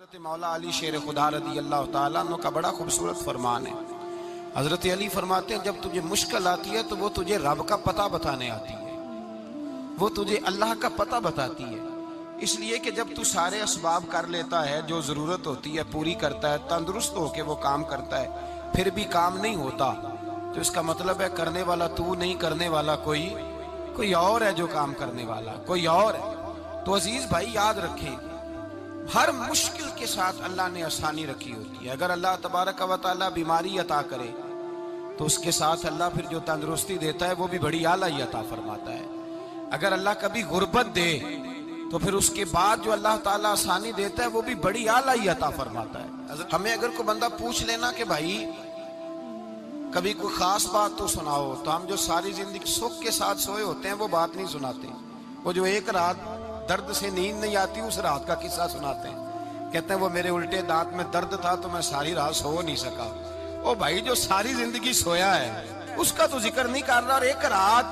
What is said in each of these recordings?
حضرت مولا علی شیر خدا رضی اللہ تعالیٰ عنہ کا بڑا خوبصورت فرمان ہے۔ حضرت علی فرماتے ہیں جب تجھے مشکل آتی ہے تو وہ تجھے رب کا پتہ بتانے آتی ہے، وہ تجھے اللہ کا پتہ بتاتی ہے، اس لیے کہ جب تو سارے اسباب کر لیتا ہے، جو ضرورت ہوتی ہے پوری کرتا ہے، تندرست ہو کے وہ کام کرتا ہے، پھر بھی کام نہیں ہوتا، تو اس کا مطلب ہے کرنے والا تو نہیں، کرنے والا کوئی اور ہے جو کام کرنے والا، کوئی اور ہے۔ تو عزیز بھائی یاد رکھیں، ہر مشکل کے ساتھ اللہ نے آسانی رکھی ہوتی ہے۔ اگر اللہ تبارک و تعالیٰ بیماری عطا کرے تو اس کے ساتھ اللہ پھر جو تندرستی دیتا ہے وہ بھی بڑی اعلیٰ ہی عطا فرماتا ہے۔ اگر اللہ کبھی غربت دے تو پھر اس کے بعد جو اللہ تعالیٰ آسانی دیتا ہے وہ بھی بڑی اعلیٰ ہی عطا فرماتا ہے۔ ہمیں اگر کوئی بندہ پوچھ لینا کہ بھائی کبھی کوئی خاص بات تو سناؤ، تو ہم جو ساری زندگی سکھ کے ساتھ سوئے ہوتے ہیں وہ بات نہیں سناتے، وہ جو ایک رات درد سے نیند نہیں آتی اس رات کا قصہ سناتے ہیں، کہتے ہیں وہ میرے الٹے دانت میں درد تھا تو میں ساری رات سو نہیں سکا۔ او بھائی جو ساری زندگی سویا ہے اس کا تو ذکر نہیں کر رہا، اور ایک رات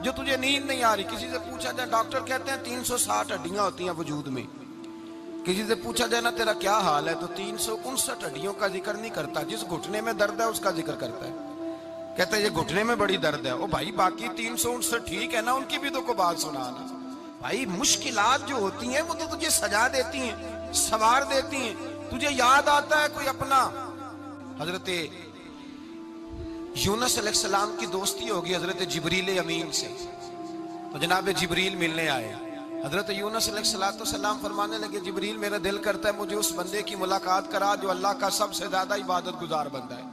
جو تجھے نیند نہیں آ رہی، کسی سے پوچھا جائے، ڈاکٹر کہتے ہیں 360 ہڈیاں ہوتی ہیں وجود میں، کسی سے پوچھا جائے نا تیرا کیا حال ہے تو 359 ہڈیوں کا ذکر نہیں کرتا، جس گھٹنے میں درد ہے اس کا ذکر کرتا ہے، کہتا ہے یہ گھٹنے میں بڑی درد ہے۔ او بھائی باقی 359 ٹھیک ہے نا، ان کی بھی تو کوئی بات سنانا۔ بھائی مشکلات جو ہوتی ہیں وہ تو تجھے سجا دیتی ہیں، سوار دیتی ہیں، تجھے یاد آتا ہے کوئی اپنا۔ حضرت یونس علیہ السلام کی دوستی ہوگی حضرت جبریل امین سے، تو جناب جبریل ملنے آئے، حضرت یونس علیہ السلام فرمانے لگے جبریل میرا دل کرتا ہے مجھے اس بندے کی ملاقات کرا جو اللہ کا سب سے زیادہ عبادت گزار بندہ ہے۔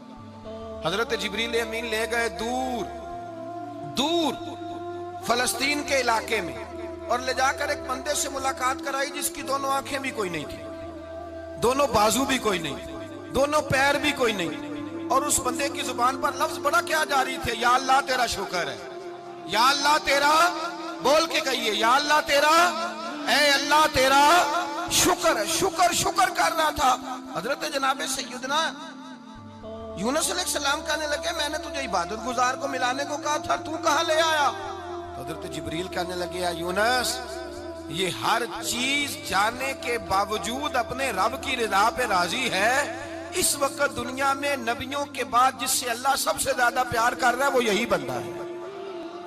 حضرت جبریل امین لے گئے دور فلسطین کے علاقے میں، اور لے جا کر ایک بندے سے ملاقات کرائی جس کی دونوں آنکھیں بھی کوئی نہیں تھی، دونوں بازو بھی کوئی نہیں، دونوں پیر بھی کوئی نہیں، اور اس بندے کی زبان پر لفظ بڑا کیا جاری تھے، یا اللہ تیرا شکر ہے، یا اللہ تیرا، بول کے کہیے یا اللہ تیرا، اے اللہ تیرا شکر ہے، شکر کر رہا تھا۔ حضرت جناب سیدنا یونس علیہ السلام کہنے لگے میں نے تجھے عبادت گزار کو ملانے کو کہا تھا، تو کہاں لے آیا؟ حضرت جبریل کہنے لگے یا یونس یہ ہر چیز جانے کے باوجود اپنے رب کی رضا پہ راضی ہے، اس وقت دنیا میں نبیوں کے بعد جس سے اللہ سب سے زیادہ پیار کر رہا ہے وہ یہی بندہ ہے،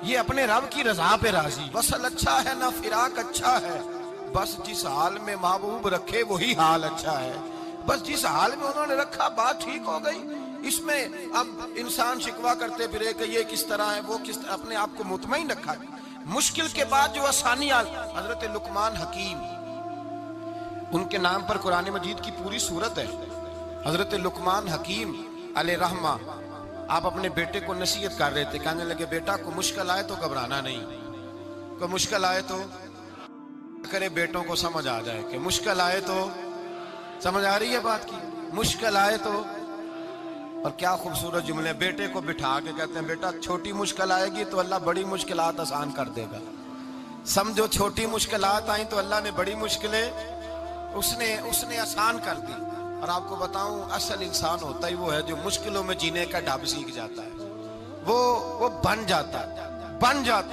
یہ اپنے رب کی رضا پہ راضی، وصل اچھا ہے نہ فراق اچھا ہے، بس جس حال میں محبوب رکھے وہی حال اچھا ہے، بس جس حال میں انہوں نے رکھا بات ٹھیک ہو گئی۔ اس میں اب انسان شکوا کرتے پھرے کہ یہ کس طرح ہے وہ کس طرح، اپنے آپ کو مطمئن رکھا۔ مشکل کے بعد جو آسانی آئی، حضرت لقمان حکیم، ان کے نام پر قرآن مجید کی پوری سورت ہے۔ حضرت لقمان حکیم علیہ رحمہ آپ اپنے بیٹے کو نصیحت کر رہے تھے، کہنے لگے بیٹا کو مشکل آئے تو گھبرانا نہیں، کوئی مشکل آئے تو کرے بیٹوں کو سمجھ آ جائے کہ مشکل آئے تو، سمجھ آ رہی ہے بات کی، مشکل آئے تو، اور کیا خوبصورت جملے، بیٹے کو بٹھا کے کہتے ہیں بیٹا چھوٹی مشکل آئے گی تو اللہ بڑی مشکلات آسان کر دے گا، سمجھو چھوٹی مشکلات آئیں تو اللہ نے بڑی مشکلیں اس نے آسان کر دی۔ اور آپ کو بتاؤں اصل انسان ہوتا ہی وہ ہے جو مشکلوں میں جینے کا ڈھب سیکھ جاتا ہے، وہ بن جاتا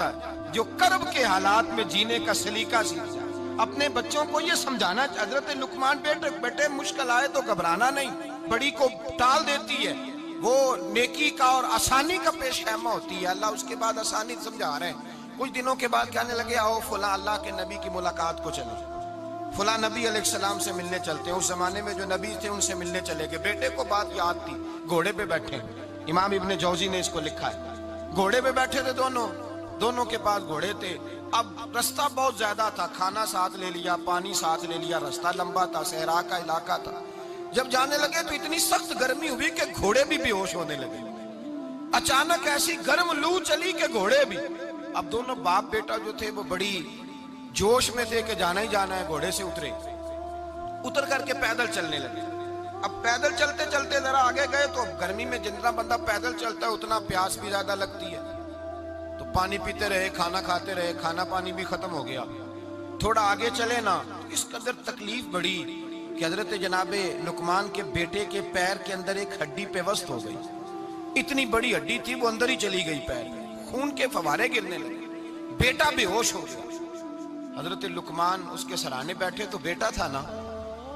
ہے جو کرب کے حالات میں جینے کا سلیقہ سیکھ جاتا ہے۔ اپنے بچوں کو یہ سمجھانا، حضرت لقمان بیٹے مشکل آئے تو گھبرانا نہیں، بڑی کو ٹال دیتی ہے، وہ نیکی کا اور آسانی کا پیش خیمہ ہوتی ہے، اللہ اس کے بعد آسانی سمجھا رہے ہیں۔ کچھ دنوں کے بعد کہنے لگے آؤ فلاں اللہ کے نبی کی ملاقات کو چلیں، فلاں نبی علیہ السلام سے ملنے چلتے ہیں۔ اس زمانے میں جو نبی تھے ان سے ملنے چلے گئے، بیٹے کو بات یاد تھی، گھوڑے پہ بیٹھے، امام ابن جوزی نے اس کو لکھا ہے، گھوڑے پہ بیٹھے تھے دونوں کے پاس گھوڑے تھے، اب رستہ بہت زیادہ تھا، کھانا ساتھ لے لیا، پانی ساتھ لے لیا، رستہ لمبا تھا، صحرا کا علاقہ تھا۔ جب جانے لگے تو اتنی سخت گرمی ہوئی کہ گھوڑے بھی بے ہوش ہونے لگے، اچانک ایسی گرم لو چلی کہ گھوڑے بھی، اب دونوں باپ بیٹا جو تھے وہ بڑی جوش میں تھے کہ جانا ہی جانا ہے، گھوڑے سے اتر کر کے پیدل چلنے لگے۔ اب پیدل چلتے چلتے ذرا آگے گئے تو گرمی میں جتنا بندہ پیدل چلتا ہے اتنا پیاس بھی زیادہ لگتی ہے، تو پانی پیتے رہے، کھانا کھاتے رہے، کھانا پانی بھی ختم ہو گیا۔ تھوڑا آگے چلے نا تو اس قدر تکلیف بڑی کہ حضرت جناب لقمان کے بیٹے کے پیر کے اندر ایک ہڈی پیوست ہو گئی، اتنی بڑی ہڈی تھی وہ اندر ہی چلی گئی، پیر خون کے فوارے گرنے لگے، بیٹا بے ہوش ہو گیا۔ حضرت لقمان اس کے سرانے بیٹھے تو بیٹا تھا نا،